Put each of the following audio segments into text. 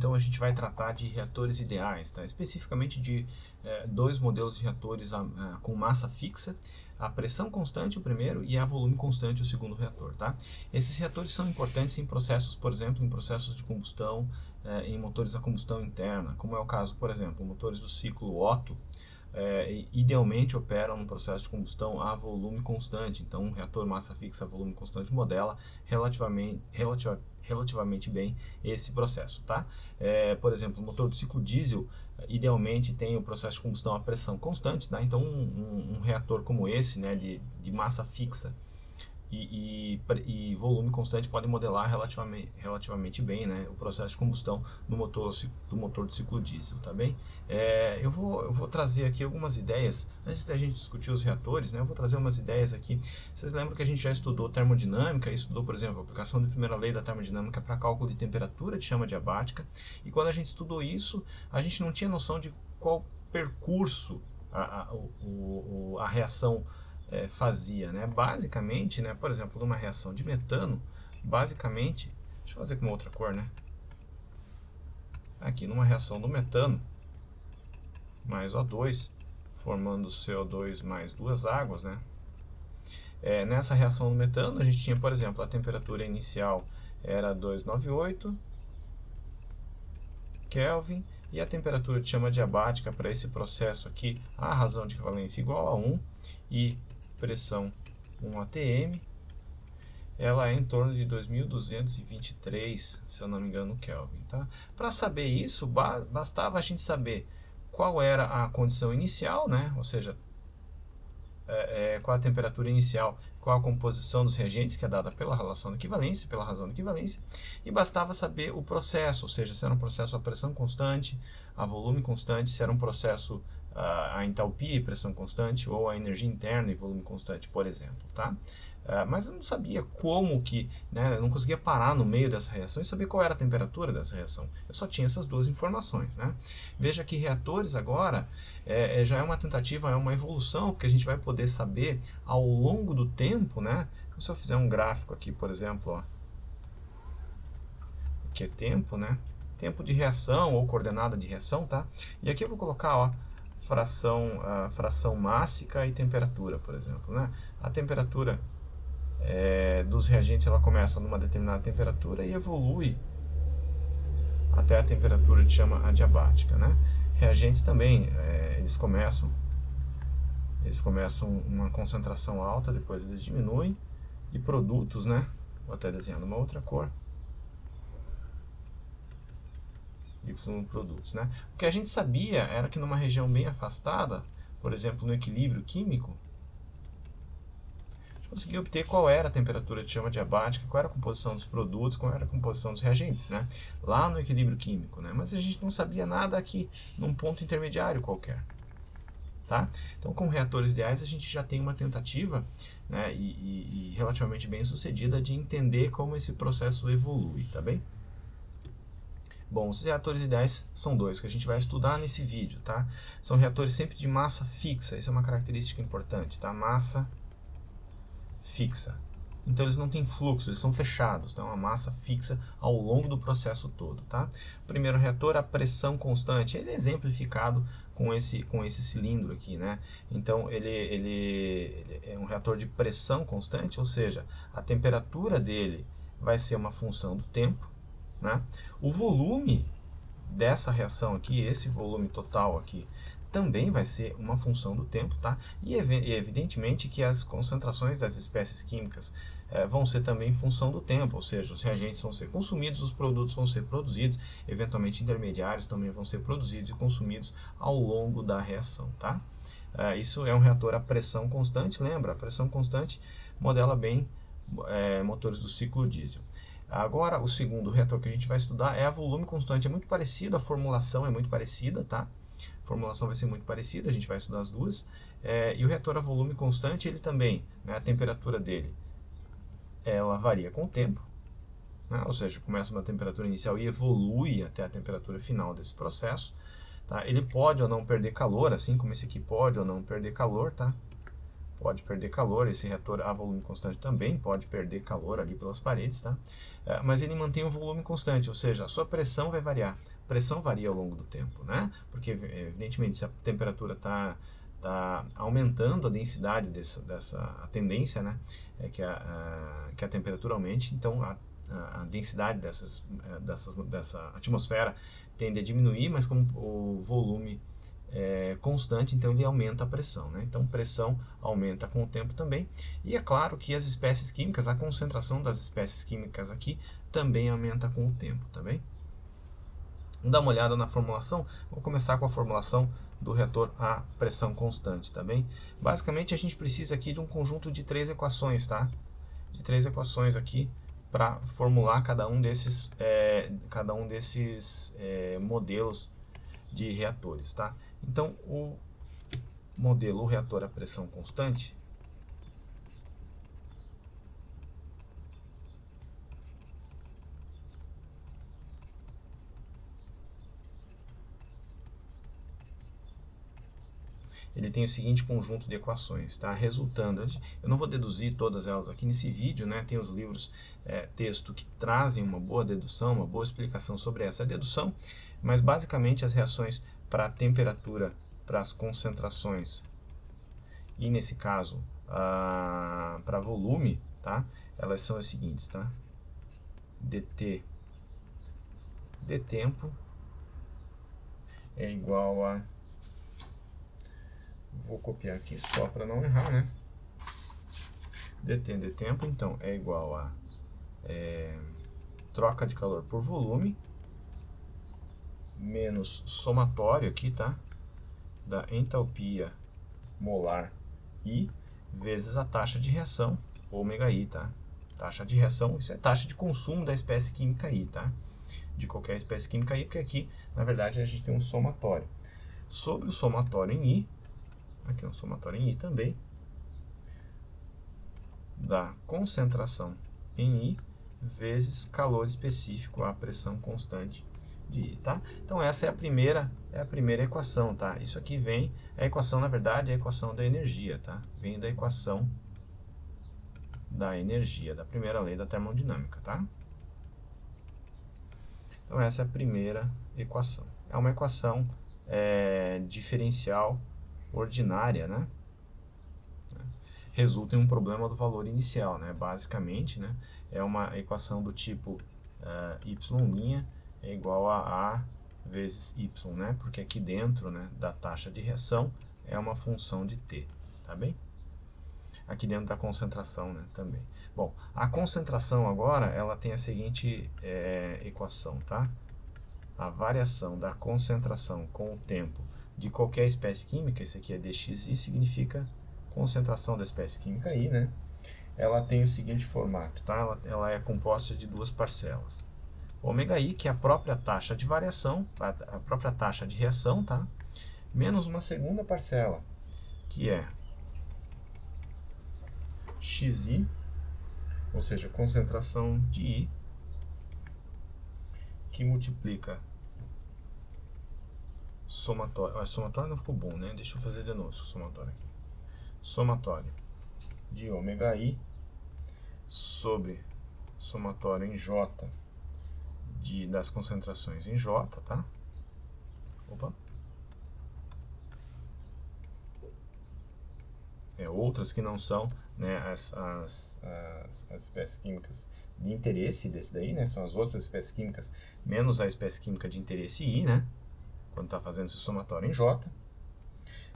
então a gente vai tratar de reatores ideais, tá? Especificamente de dois modelos de reatores com massa fixa, a pressão constante o primeiro e a volume constante o segundo reator, tá? Esses reatores são importantes em processos, por exemplo, em processos de combustão, em motores a combustão interna, como é o caso, por exemplo, motores do ciclo Otto, idealmente operam no processo de combustão a volume constante. Então, um reator massa fixa a volume constante modela relativamente bem esse processo, tá? Por exemplo, o motor do ciclo diesel idealmente tem o processo de combustão a pressão constante, tá? Então, um reator como esse, né, de massa fixa e volume constante pode modelar relativamente bem, né, o processo de combustão do motor do ciclo diesel, tá bem? Eu vou trazer aqui algumas ideias, antes da gente discutir os reatores, né, eu vou trazer umas ideias aqui. Vocês lembram que a gente já estudou termodinâmica, estudou, por exemplo, a aplicação da primeira lei da termodinâmica para cálculo de temperatura de chama diabática, e quando a gente estudou isso, a gente não tinha noção de qual percurso a reação fazia, né? Basicamente, né, por exemplo, numa reação de metano, basicamente, deixa eu fazer com uma outra cor, né? Aqui, numa reação do metano mais O2, formando CO2 mais duas águas, né? Nessa reação do metano, a gente tinha, por exemplo, a temperatura inicial era 298 Kelvin, e a temperatura de chama diabática para esse processo aqui, a razão de equivalência igual a 1, e pressão 1 atm, ela é em torno de 2223, se eu não me engano, Kelvin, tá? Para saber isso, bastava a gente saber qual era a condição inicial, né? Ou seja, qual a temperatura inicial, qual a composição dos reagentes, que é dada pela relação de equivalência, pela razão de equivalência, e bastava saber o processo, ou seja, se era um processo a pressão constante, a volume constante, se era um processo a entalpia e pressão constante, ou a energia interna e volume constante, por exemplo, tá? Mas eu não sabia como que, né, eu não conseguia parar no meio dessa reação e saber qual era a temperatura dessa reação. Eu só tinha essas duas informações, né? Veja que reatores agora já é uma tentativa, é uma evolução, porque a gente vai poder saber ao longo do tempo, né? Se eu fizer um gráfico aqui, por exemplo, ó, que é tempo, né? Tempo de reação ou coordenada de reação, tá? E aqui eu vou colocar, ó, fração mássica e temperatura, por exemplo, né? A temperatura dos reagentes ela começa numa determinada temperatura e evolui até a temperatura de chama adiabática, né? Reagentes também, eles começam uma concentração alta, depois eles diminuem, e produtos, né? Vou até desenhar uma outra cor. Y produtos, né? O que a gente sabia era que numa região bem afastada, por exemplo, no equilíbrio químico, a gente conseguia obter qual era a temperatura de chama diabática, qual era a composição dos produtos, qual era a composição dos reagentes, né? Lá no equilíbrio químico, né? Mas a gente não sabia nada aqui, num ponto intermediário qualquer. Tá? Então, com reatores ideais, a gente já tem uma tentativa, né, e relativamente bem sucedida de entender como esse processo evolui, tá bem? Bom, os reatores ideais são dois que a gente vai estudar nesse vídeo, tá? São reatores sempre de massa fixa, isso é uma característica importante, tá? Massa fixa. Então eles não têm fluxo, eles são fechados, tá? Uma massa fixa ao longo do processo todo, tá? O primeiro reator, a pressão constante, ele é exemplificado com esse cilindro aqui, né? Então ele é um reator de pressão constante, ou seja, a temperatura dele vai ser uma função do tempo, né? O volume dessa reação aqui, esse volume total aqui, também vai ser uma função do tempo, tá? E evidentemente que as concentrações das espécies químicas vão ser também função do tempo, ou seja, os reagentes vão ser consumidos, os produtos vão ser produzidos, eventualmente intermediários também vão ser produzidos e consumidos ao longo da reação, tá? Isso é um reator a pressão constante, lembra? A pressão constante modela bem motores do ciclo diesel. Agora, o segundo reator que a gente vai estudar é a volume constante. É muito parecido, a formulação é muito parecida, tá? A formulação vai ser muito parecida, a gente vai estudar as duas. E o reator a volume constante, ele também, né, a temperatura dele, ela varia com o tempo, né? Ou seja, começa uma temperatura inicial e evolui até a temperatura final desse processo. Tá? Ele pode ou não perder calor, assim como esse aqui pode ou não perder calor, tá? pode perder calor, esse reator a volume constante também pode perder calor ali pelas paredes, tá? Mas ele mantém o volume constante, ou seja, a sua pressão vai variar. A pressão varia ao longo do tempo, né? Porque, evidentemente, se a temperatura está aumentando a densidade a tendência, né, é que a temperatura aumente, então a densidade dessa atmosfera tende a diminuir, mas como o volume é constante, então ele aumenta a pressão, né? Então pressão aumenta com o tempo também, e é claro que as espécies químicas, a concentração das espécies químicas aqui também aumenta com o tempo, tá bem? Vamos dar uma olhada na formulação. Vou começar com a formulação do reator a pressão constante, tá bem? Basicamente a gente precisa aqui de um conjunto de 3 equações, tá? De 3 equações aqui para formular cada um desses modelos de reatores, tá? Então o modelo, o reator a pressão constante, ele tem o seguinte conjunto de equações, tá? Resultando, eu não vou deduzir todas elas aqui nesse vídeo, né? Tem os livros texto que trazem uma boa dedução, uma boa explicação sobre essa dedução, mas basicamente as reações para a temperatura, para as concentrações e nesse caso para volume, tá? Elas são as seguintes, tá? dt de tempo é igual a, vou copiar aqui só para não errar, né? dt de tempo, então, é igual a troca de calor por volume menos somatório aqui, tá? Da entalpia molar I vezes a taxa de reação, ômega I, tá? Taxa de reação, isso é taxa de consumo da espécie química I, tá? De qualquer espécie química I, porque aqui, na verdade, a gente tem um somatório. Sobre o somatório em I, aqui é um somatório em I também, da concentração em I vezes calor específico à pressão constante de I, tá? Então essa é a primeira equação, tá? Isso aqui vem, a equação na verdade é a equação da energia, tá? Vem da equação da energia, da primeira lei da termodinâmica, tá? Então essa é a primeira equação. É uma equação diferencial ordinária, né? Resulta em um problema do valor inicial, né? Basicamente, né? É uma equação do tipo y' é igual a A vezes y, né? Porque aqui dentro, né, da taxa de reação é uma função de t, tá bem? Aqui dentro da concentração, né, também. Bom, a concentração agora, ela tem a seguinte equação, tá? A variação da concentração com o tempo de qualquer espécie química, isso aqui é dxi, significa concentração da espécie química I, né? Ela tem o seguinte formato, tá? Ela é composta de duas parcelas. Ômega I, que é a própria taxa de variação, a própria taxa de reação, tá? Menos uma segunda parcela, que é xi, ou seja, concentração de I, que multiplica somatório. Somatório não ficou bom, né? Deixa eu fazer de novo o somatório aqui. Somatório de ômega I sobre somatório em J das concentrações em J, tá? Opa. Outras que não são, né, as espécies químicas de interesse desse daí, né? São as outras espécies químicas menos a espécie química de interesse I, né? Quando está fazendo esse somatório em J,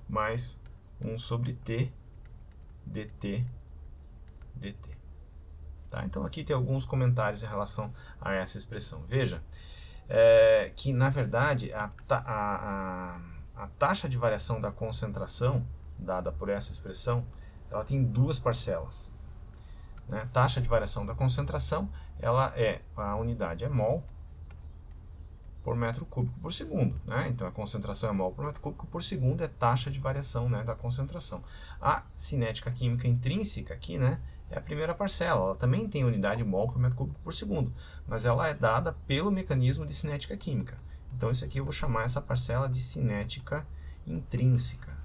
mais 1 sobre T dt dt. Tá? Então aqui tem alguns comentários em relação a essa expressão. Veja que, na verdade, a taxa de variação da concentração, dada por essa expressão, ela tem duas parcelas. Né? Taxa de variação da concentração, a unidade é mol por metro cúbico por segundo, né? Então a concentração é mol por metro cúbico por segundo, é taxa de variação, né, da concentração. A cinética química intrínseca aqui, né, é a primeira parcela, ela também tem unidade mol por metro cúbico por segundo, mas ela é dada pelo mecanismo de cinética química. Então isso aqui eu vou chamar essa parcela de cinética intrínseca.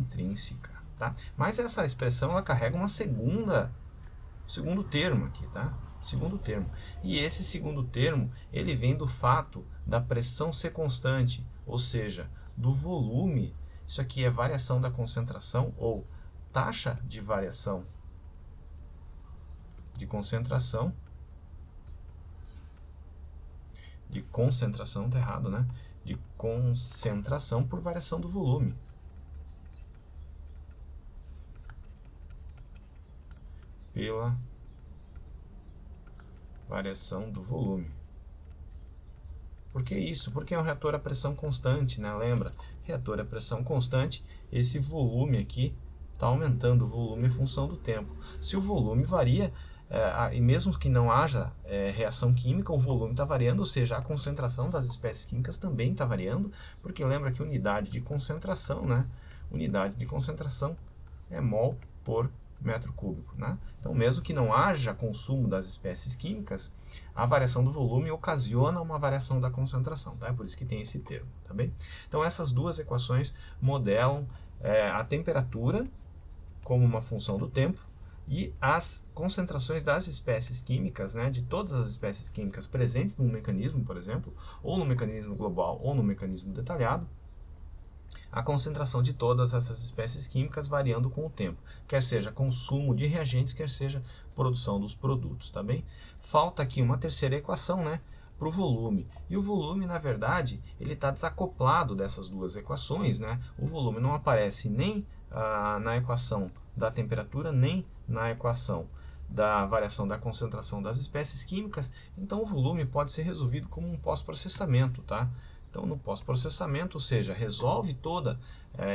intrínseca, tá? Mas essa expressão ela carrega uma segundo termo aqui, tá? Segundo termo. E esse segundo termo, ele vem do fato da pressão ser constante, ou seja, do volume. Isso aqui é variação da concentração ou taxa de variação de concentração. De concentração, tá errado, né? De concentração por variação do volume. Pela variação do volume. Por que isso? Porque é um reator a pressão constante, né? Lembra? Reator a pressão constante, esse volume aqui está aumentando. O volume é função do tempo. Se o volume varia, e mesmo que não haja reação química, o volume está variando, ou seja, a concentração das espécies químicas também está variando, porque lembra que unidade de concentração, né? Unidade de concentração é mol por metro cúbico, né? Então, mesmo que não haja consumo das espécies químicas, a variação do volume ocasiona uma variação da concentração, tá? É por isso que tem esse termo, tá bem? Então, essas duas equações modelam a temperatura como uma função do tempo e as concentrações das espécies químicas, né, de todas as espécies químicas presentes num mecanismo, por exemplo, ou no mecanismo global ou no mecanismo detalhado, a concentração de todas essas espécies químicas variando com o tempo, quer seja consumo de reagentes, quer seja produção dos produtos, tá bem? Falta aqui uma terceira equação, né, para o volume. E o volume, na verdade, ele está desacoplado dessas duas equações, né? O volume não aparece nem na equação da temperatura, nem na equação da variação da concentração das espécies químicas, então o volume pode ser resolvido como um pós-processamento, tá? Então, no pós-processamento, ou seja, resolve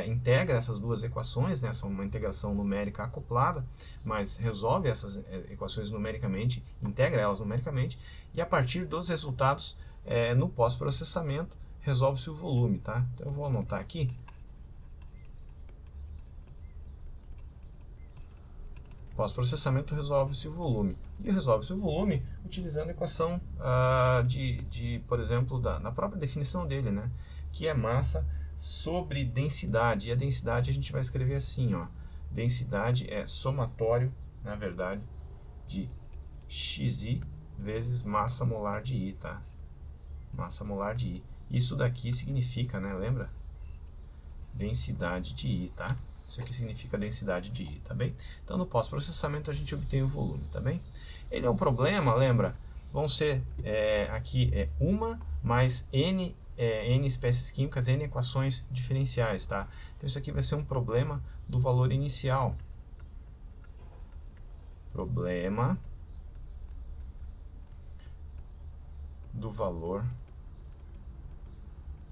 integra essas duas equações, né? São uma integração numérica acoplada, mas resolve essas equações numericamente, integra elas numericamente, e a partir dos resultados, no pós-processamento, resolve-se o volume, tá? Então, eu vou anotar aqui. Pós-processamento resolve-se o volume. E resolve-se o volume utilizando a equação por exemplo, na própria definição dele, né? Que é massa sobre densidade. E a densidade a gente vai escrever assim, ó. Densidade é somatório, na verdade, de xi vezes massa molar de I, tá? Massa molar de I. Isso daqui significa, né? Lembra? Densidade de I, tá? Isso aqui significa densidade de I, tá bem? Então, no pós-processamento, a gente obtém o volume, tá bem? Ele é um problema, lembra? Vão ser, aqui, uma mais N espécies químicas, N equações diferenciais, tá? Então, isso aqui vai ser um problema do valor inicial. Problema do valor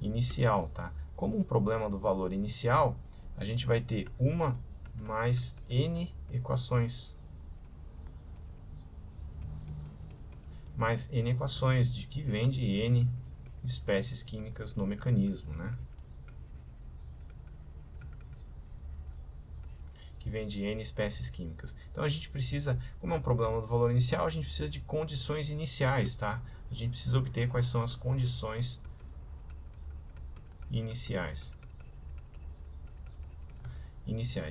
inicial, tá? Como um problema do valor inicial, a gente vai ter uma mais N equações. Mais N equações, que vem de N espécies químicas no mecanismo, né? Que vem de N espécies químicas. Então, a gente precisa, como é um problema do valor inicial, a gente precisa de condições iniciais, tá? A gente precisa obter quais são as condições iniciais.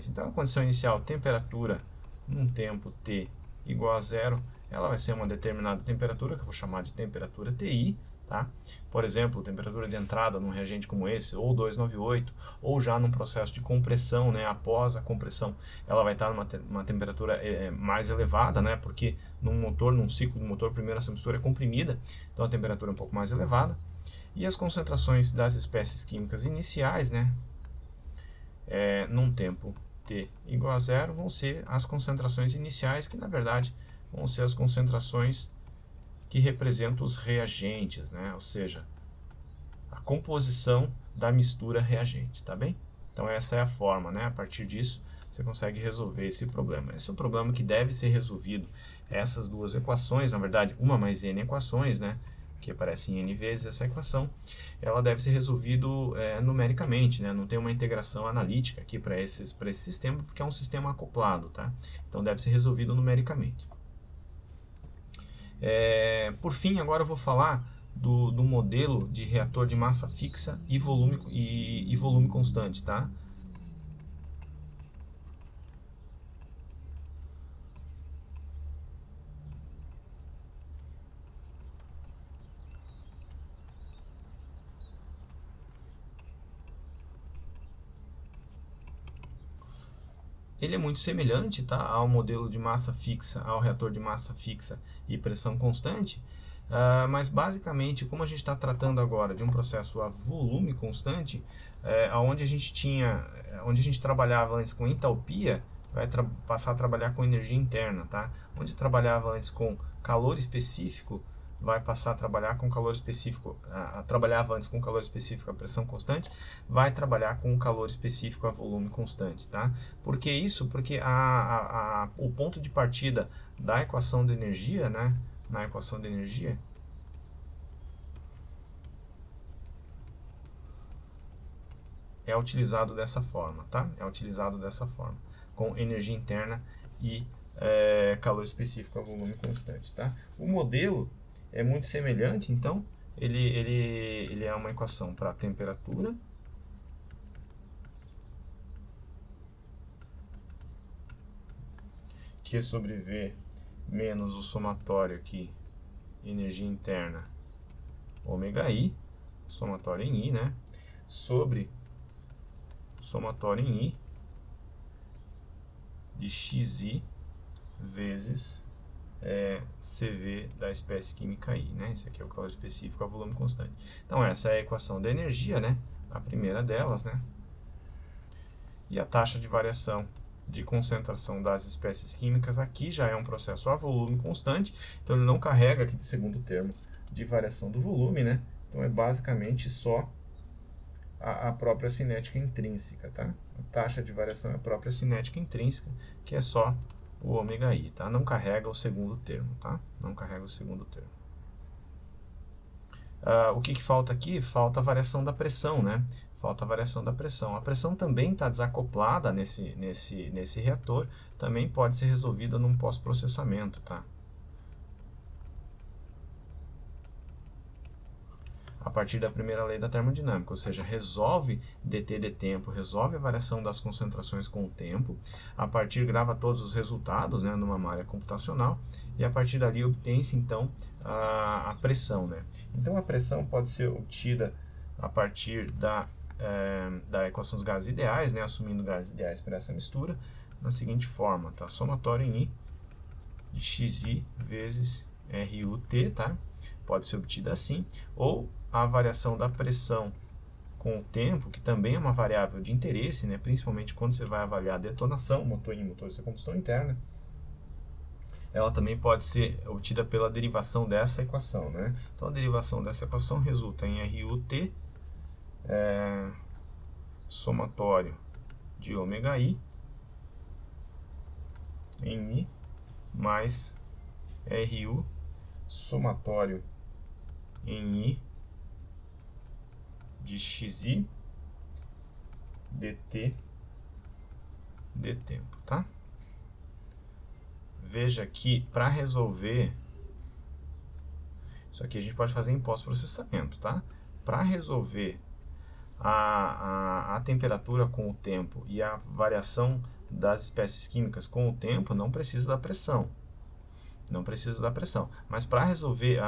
Então, a condição inicial, temperatura num tempo t igual a zero, ela vai ser uma determinada temperatura, que eu vou chamar de temperatura TI, tá? Por exemplo, temperatura de entrada num reagente como esse, ou 298, ou já num processo de compressão, né? Após a compressão, ela vai estar numa temperatura mais elevada, né? Porque num ciclo de motor, primeiro essa mistura é comprimida, então a temperatura é um pouco mais elevada. E as concentrações das espécies químicas iniciais, né? Num tempo t igual a zero, vão ser as concentrações iniciais, que na verdade vão ser as concentrações que representam os reagentes, né? Ou seja, a composição da mistura reagente, tá bem? Então essa é a forma, né? A partir disso você consegue resolver esse problema. Esse é um problema que deve ser resolvido. Essas duas equações, na verdade, uma mais n equações, né? Que aparece em n vezes essa equação, ela deve ser resolvida numericamente, né? Não tem uma integração analítica aqui para esse sistema, porque é um sistema acoplado, tá? Então deve ser resolvido numericamente. Por fim, agora eu vou falar do modelo de reator de massa fixa e volume constante, tá? ele é muito semelhante, tá, ao modelo de massa fixa, ao reator de massa fixa e pressão constante, mas basicamente, como a gente está tratando agora de um processo a volume constante, onde a gente trabalhava antes com entalpia, vai passar a trabalhar com energia interna, tá? Onde trabalhava antes com calor específico, vai passar a trabalhar com calor específico, trabalhava antes com calor específico a pressão constante, vai trabalhar com calor específico a volume constante, tá? Por que isso? Porque o ponto de partida da equação de energia, né? Na equação de energia, é utilizado dessa forma, tá? É utilizado dessa forma, com energia interna e calor específico a volume constante, tá? O modelo é muito semelhante, então ele é uma equação para temperatura Q sobre V menos o somatório aqui, energia interna, ômega I, somatório em I, né? Sobre somatório em I de xi vezes CV da espécie química I, né? Esse aqui é o calor específico a volume constante. Então essa é a equação da energia, né? A primeira delas, né? E a taxa de variação de concentração das espécies químicas aqui já é um processo a volume constante, então ele não carrega aqui de segundo termo de variação do volume, né? Então é basicamente só a própria cinética intrínseca, tá? A taxa de variação é a própria cinética intrínseca, que é só o ômega I, tá? Não carrega o segundo termo, tá? Não carrega o segundo termo. O que falta aqui? Falta a variação da pressão, né? Falta a variação da pressão. A pressão também está desacoplada nesse reator, também pode ser resolvida num pós-processamento, tá? A partir da primeira lei da termodinâmica, ou seja, resolve dt de tempo, resolve a variação das concentrações com o tempo, a partir grava todos os resultados, né, numa malha computacional, e a partir dali obtém-se então a pressão, né? Então a pressão pode ser obtida a partir da equação dos gases ideais, né, assumindo gases ideais para essa mistura, na seguinte forma, tá? Somatório em I de xi vezes RUT, tá? Pode ser obtida assim, ou a variação da pressão com o tempo, que também é uma variável de interesse, né? Principalmente quando você vai avaliar a detonação, motores de combustão interna, ela também pode ser obtida pela derivação dessa equação, né? Então a derivação dessa equação resulta em RUT somatório de ômega I em I mais RU somatório em I de xi dt de tempo, tá? Veja que para resolver isso aqui a gente pode fazer em pós-processamento, tá? Para resolver a temperatura com o tempo e a variação das espécies químicas com o tempo, não precisa da pressão. Não precisa da pressão. Mas para resolver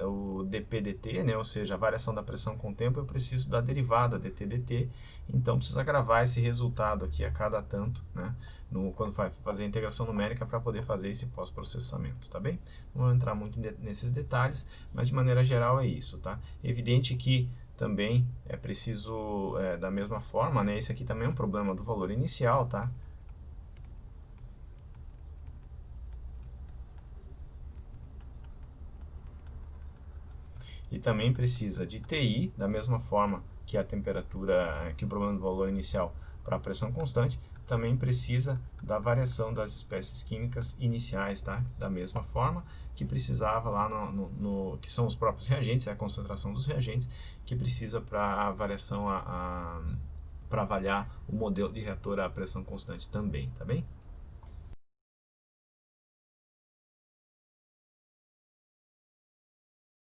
o dp/dt, né, ou seja, a variação da pressão com o tempo, eu preciso da derivada dt/dt. Então precisa gravar esse resultado aqui a cada tanto, né, quando vai fazer a integração numérica para poder fazer esse pós-processamento, tá bem? Não vou entrar muito nesses detalhes, mas de maneira geral é isso, tá? Evidente que também é preciso, da mesma forma, né, esse aqui também é um problema do valor inicial, tá? E também precisa de TI, da mesma forma que a temperatura, que o problema do valor inicial para a pressão constante, também precisa da variação das espécies químicas iniciais, tá? Da mesma forma que precisava lá que são os próprios reagentes, a concentração dos reagentes, que precisa para a variação, para avaliar o modelo de reator a pressão constante também, tá bem?